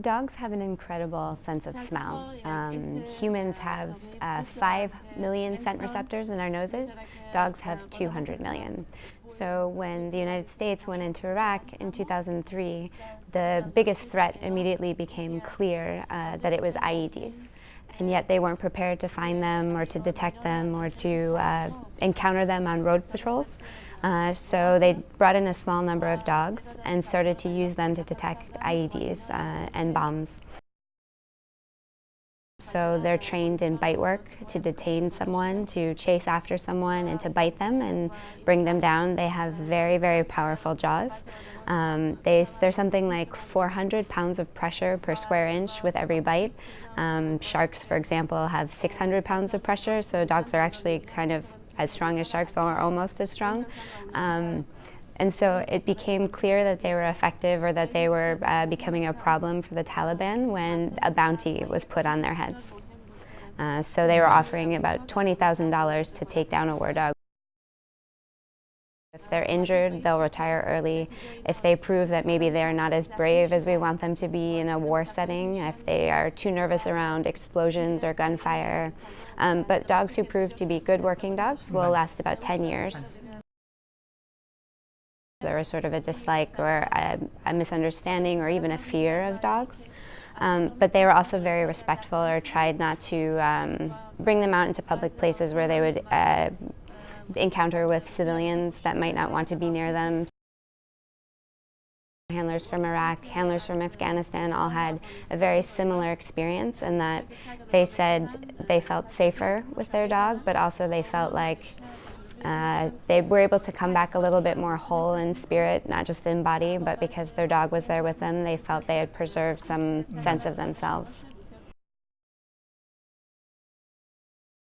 Dogs have an incredible sense of smell. Humans have 5 million scent receptors in our noses. Dogs have 200 million. So when the United States went into Iraq in 2003, the biggest threat immediately became clear that it was IEDs. And yet they weren't prepared to find them or to detect them or to encounter them on road patrols. So they brought in a small number of dogs and started to use them to detect IEDs and bombs. So they're trained in bite work to detain someone, to chase after someone and to bite them and bring them down. They have very, very powerful jaws. There's something like 400 pounds of pressure per square inch with every bite. Sharks, for example, have 600 pounds of pressure, so dogs are actually kind of as strong as sharks or almost as strong. And so it became clear that they were effective or that they were becoming a problem for the Taliban when a bounty was put on their heads. So they were offering about $20,000 to take down a war dog. If they're injured, they'll retire early. If they prove that maybe they're not as brave as we want them to be in a war setting, if they are too nervous around explosions or gunfire. But dogs who prove to be good working dogs will last about 10 years. There was sort of a dislike or a misunderstanding or even a fear of dogs. But they were also very respectful or tried not to bring them out into public places where they would encounter with civilians that might not want to be near them. Handlers from Iraq, handlers from Afghanistan all had a very similar experience in that they said they felt safer with their dog, but also they felt like they were able to come back a little bit more whole in spirit, not just in body, but because their dog was there with them, they felt they had preserved some sense of themselves.